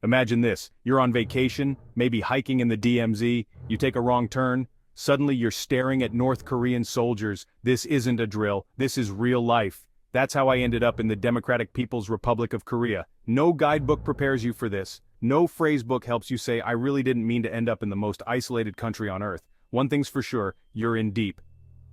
Imagine this, you're on vacation, maybe hiking in the DMZ, you take a wrong turn, suddenly you're staring at North Korean soldiers. This isn't a drill, this is real life. That's how I ended up in the Democratic People's Republic of Korea. No guidebook prepares you for this. No phrasebook helps you say, I really didn't mean to end up in the most isolated country on earth. One thing's for sure, you're in deep.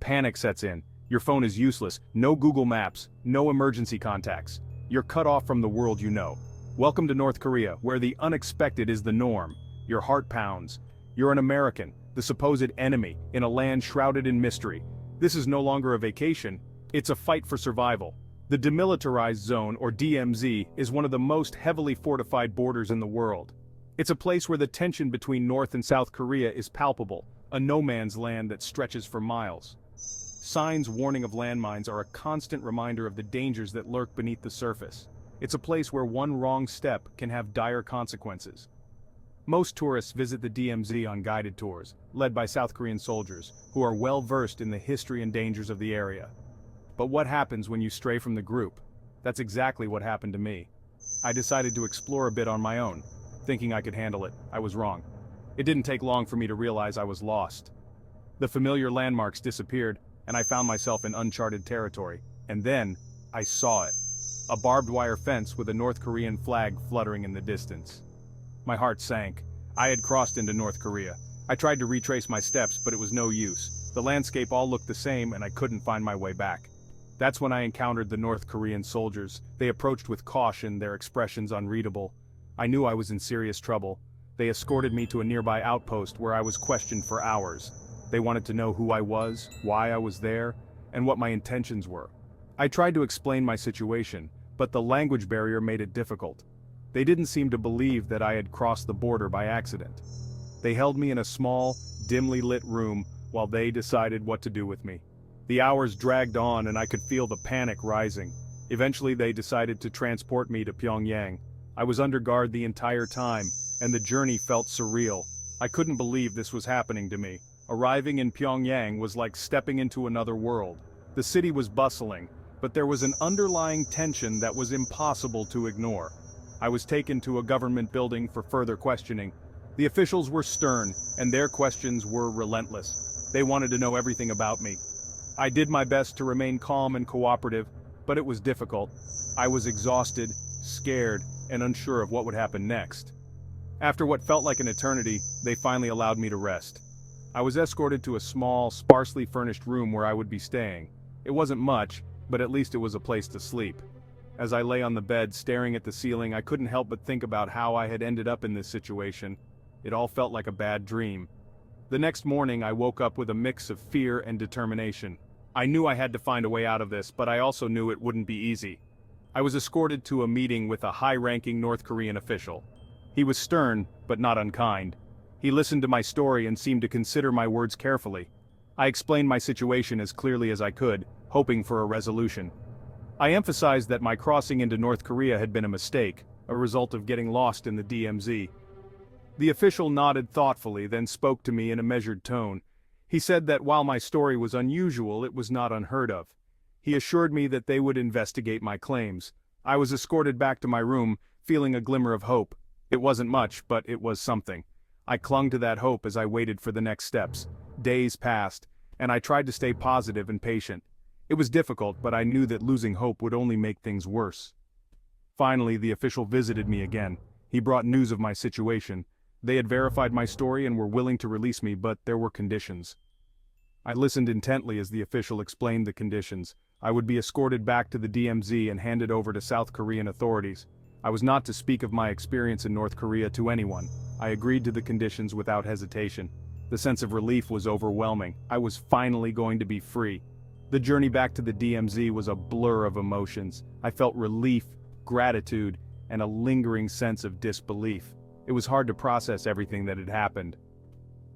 Panic sets in. Your phone is useless, no Google Maps, no emergency contacts. You're cut off from the world you know. Welcome to North Korea, where the unexpected is the norm. Your heart pounds. You're an American, the supposed enemy, in a land shrouded in mystery. This is no longer a vacation, it's a fight for survival. The Demilitarized Zone, or DMZ, is one of the most heavily fortified borders in the world. It's a place where the tension between North and South Korea is palpable, a no-man's land that stretches for miles. Signs warning of landmines are a constant reminder of the dangers that lurk beneath the surface. It's a place where one wrong step can have dire consequences. Most tourists visit the DMZ on guided tours, led by South Korean soldiers, who are well versed in the history and dangers of the area. But what happens when you stray from the group? That's exactly what happened to me. I decided to explore a bit on my own, thinking I could handle it. I was wrong. It didn't take long for me to realize I was lost. The familiar landmarks disappeared, and I found myself in uncharted territory. And then, I saw it. A barbed wire fence with a North Korean flag fluttering in the distance. My heart sank. I had crossed into North Korea. I tried to retrace my steps, but it was no use. The landscape all looked the same, and I couldn't find my way back. That's when I encountered the North Korean soldiers. They approached with caution, their expressions unreadable. I knew I was in serious trouble. They escorted me to a nearby outpost where I was questioned for hours. They wanted to know who I was, why I was there, and what my intentions were. I tried to explain my situation, but the language barrier made it difficult. They didn't seem to believe that I had crossed the border by accident. They held me in a small, dimly lit room while they decided what to do with me. The hours dragged on and I could feel the panic rising. Eventually they decided to transport me to Pyongyang. I was under guard the entire time, and the journey felt surreal. I couldn't believe this was happening to me. Arriving in Pyongyang was like stepping into another world. The city was bustling, but there was an underlying tension that was impossible to ignore. I was taken to a government building for further questioning. The officials were stern, and their questions were relentless. They wanted to know everything about me. I did my best to remain calm and cooperative, but it was difficult. I was exhausted, scared, and unsure of what would happen next. After what felt like an eternity, they finally allowed me to rest. I was escorted to a small, sparsely furnished room where I would be staying. It wasn't much, but at least it was a place to sleep. As I lay on the bed staring at the ceiling, I couldn't help but think about how I had ended up in this situation. It all felt like a bad dream. The next morning I woke up with a mix of fear and determination. I knew I had to find a way out of this, but I also knew it wouldn't be easy. I was escorted to a meeting with a high-ranking North Korean official. He was stern, but not unkind. He listened to my story and seemed to consider my words carefully. I explained my situation as clearly as I could, hoping for a resolution. I emphasized that my crossing into North Korea had been a mistake, a result of getting lost in the DMZ. The official nodded thoughtfully, then spoke to me in a measured tone. He said that while my story was unusual, it was not unheard of. He assured me that they would investigate my claims. I was escorted back to my room, feeling a glimmer of hope. It wasn't much, but it was something. I clung to that hope as I waited for the next steps. Days passed, and I tried to stay positive and patient. It was difficult, but I knew that losing hope would only make things worse. Finally, the official visited me again. He brought news of my situation. They had verified my story and were willing to release me, but there were conditions. I listened intently as the official explained the conditions. I would be escorted back to the DMZ and handed over to South Korean authorities. I was not to speak of my experience in North Korea to anyone. I agreed to the conditions without hesitation. The sense of relief was overwhelming. I was finally going to be free. The journey back to the DMZ was a blur of emotions. I felt relief, gratitude, and a lingering sense of disbelief. It was hard to process everything that had happened.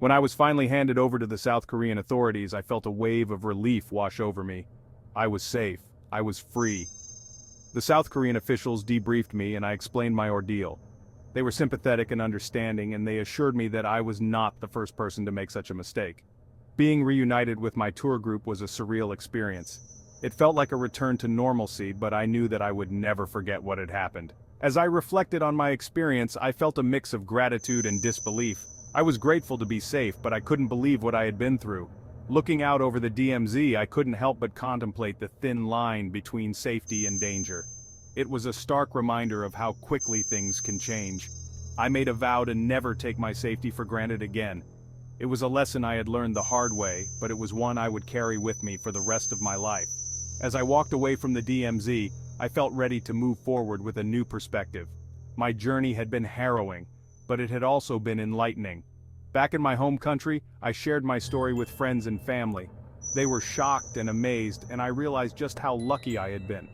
When I was finally handed over to the South Korean authorities, I felt a wave of relief wash over me. I was safe. I was free. The South Korean officials debriefed me and I explained my ordeal. They were sympathetic and understanding, and they assured me that I was not the first person to make such a mistake. Being reunited with my tour group was a surreal experience. It felt like a return to normalcy, but I knew that I would never forget what had happened. As I reflected on my experience, I felt a mix of gratitude and disbelief. I was grateful to be safe, but I couldn't believe what I had been through. Looking out over the DMZ, I couldn't help but contemplate the thin line between safety and danger. It was a stark reminder of how quickly things can change. I made a vow to never take my safety for granted again. It was a lesson I had learned the hard way, but it was one I would carry with me for the rest of my life. As I walked away from the DMZ, I felt ready to move forward with a new perspective. My journey had been harrowing, but it had also been enlightening. Back in my home country, I shared my story with friends and family. They were shocked and amazed, and I realized just how lucky I had been.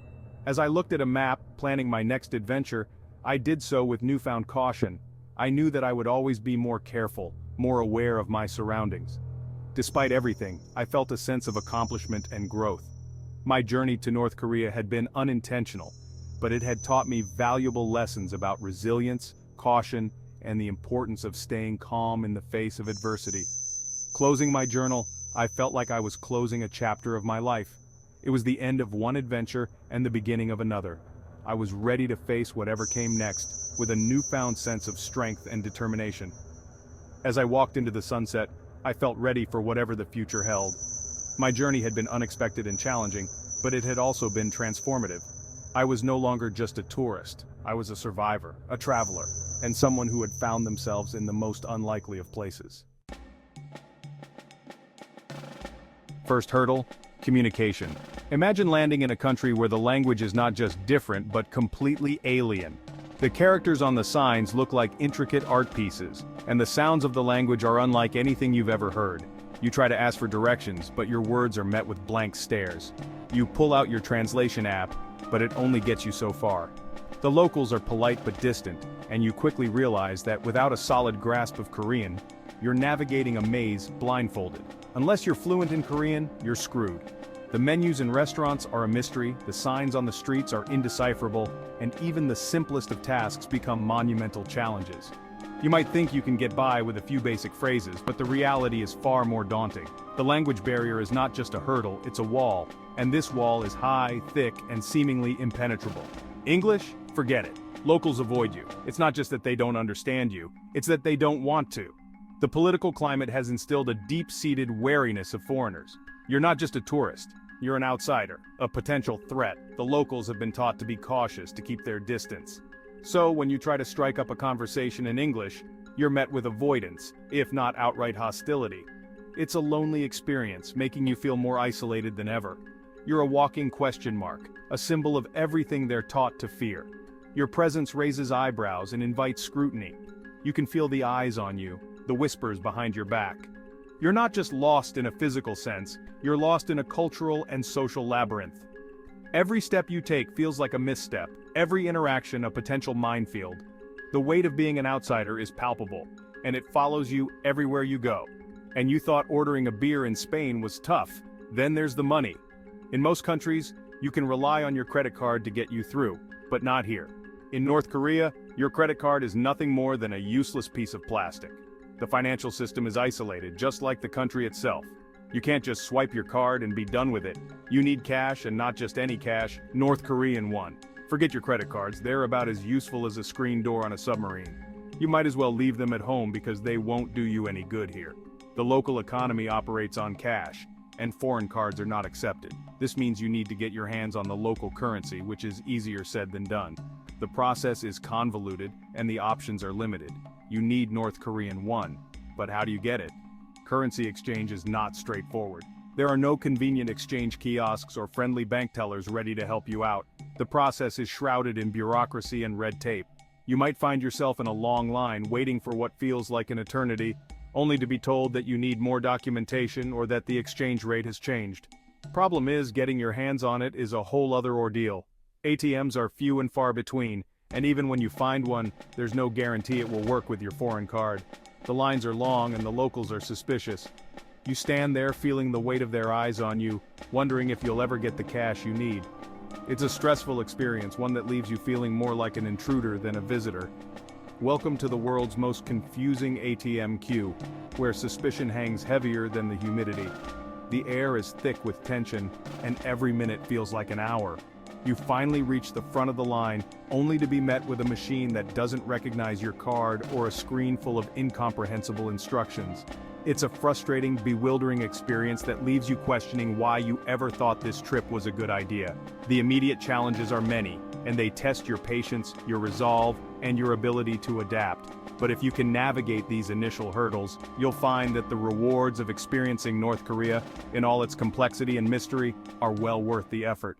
As I looked at a map, planning my next adventure, I did so with newfound caution. I knew that I would always be more careful, more aware of my surroundings. Despite everything, I felt a sense of accomplishment and growth. My journey to North Korea had been unintentional, but it had taught me valuable lessons about resilience, caution, and the importance of staying calm in the face of adversity. Closing my journal, I felt like I was closing a chapter of my life. It was the end of one adventure and the beginning of another. I was ready to face whatever came next, with a newfound sense of strength and determination. As I walked into the sunset, I felt ready for whatever the future held. My journey had been unexpected and challenging, but it had also been transformative. I was no longer just a tourist. I was a survivor, a traveler, and someone who had found themselves in the most unlikely of places. First hurdle: communication. Imagine landing in a country where the language is not just different but completely alien. The characters on the signs look like intricate art pieces, and the sounds of the language are unlike anything you've ever heard. You try to ask for directions, but your words are met with blank stares. You pull out your translation app, but it only gets you so far. The locals are polite but distant, and you quickly realize that without a solid grasp of Korean, you're navigating a maze blindfolded. Unless you're fluent in Korean, you're screwed. The menus in restaurants are a mystery, the signs on the streets are indecipherable, and even the simplest of tasks become monumental challenges. You might think you can get by with a few basic phrases, but the reality is far more daunting. The language barrier is not just a hurdle, it's a wall, and this wall is high, thick, and seemingly impenetrable. English? Forget it. Locals avoid you. It's not just that they don't understand you, it's that they don't want to. The political climate has instilled a deep-seated wariness of foreigners. You're not just a tourist, you're an outsider, a potential threat. The locals have been taught to be cautious, to keep their distance. So when you try to strike up a conversation in English, you're met with avoidance, if not outright hostility. It's a lonely experience, making you feel more isolated than ever. You're a walking question mark, a symbol of everything they're taught to fear. Your presence raises eyebrows and invites scrutiny. You can feel the eyes on you, the whispers behind your back. You're not just lost in a physical sense, you're lost in a cultural and social labyrinth. Every step you take feels like a misstep, every interaction a potential minefield. The weight of being an outsider is palpable, and it follows you everywhere you go. And you thought ordering a beer in Spain was tough. Then there's the money. In most countries, you can rely on your credit card to get you through, but not here. In North Korea, your credit card is nothing more than a useless piece of plastic. The financial system is isolated, just like the country itself. You can't just swipe your card and be done with it. You need cash, and not just any cash, North Korean one. Forget your credit cards, they're about as useful as a screen door on a submarine. You might as well leave them at home because they won't do you any good here. The local economy operates on cash, and foreign cards are not accepted. This means you need to get your hands on the local currency, which is easier said than done. The process is convoluted, and the options are limited. You need North Korean won, but how do you get it? Currency exchange is not straightforward. There are no convenient exchange kiosks or friendly bank tellers ready to help you out. The process is shrouded in bureaucracy and red tape. You might find yourself in a long line waiting for what feels like an eternity, only to be told that you need more documentation or that the exchange rate has changed. Problem is, getting your hands on it is a whole other ordeal. ATMs are few and far between, and even when you find one, there's no guarantee it will work with your foreign card. The lines are long and the locals are suspicious. You stand there feeling the weight of their eyes on you, wondering if you'll ever get the cash you need. It's a stressful experience, one that leaves you feeling more like an intruder than a visitor. Welcome to the world's most confusing ATM queue, where suspicion hangs heavier than the humidity. The air is thick with tension, and every minute feels like an hour. You finally reach the front of the line, only to be met with a machine that doesn't recognize your card or a screen full of incomprehensible instructions. It's a frustrating, bewildering experience that leaves you questioning why you ever thought this trip was a good idea. The immediate challenges are many, and they test your patience, your resolve, and your ability to adapt. But if you can navigate these initial hurdles, you'll find that the rewards of experiencing North Korea, in all its complexity and mystery, are well worth the effort.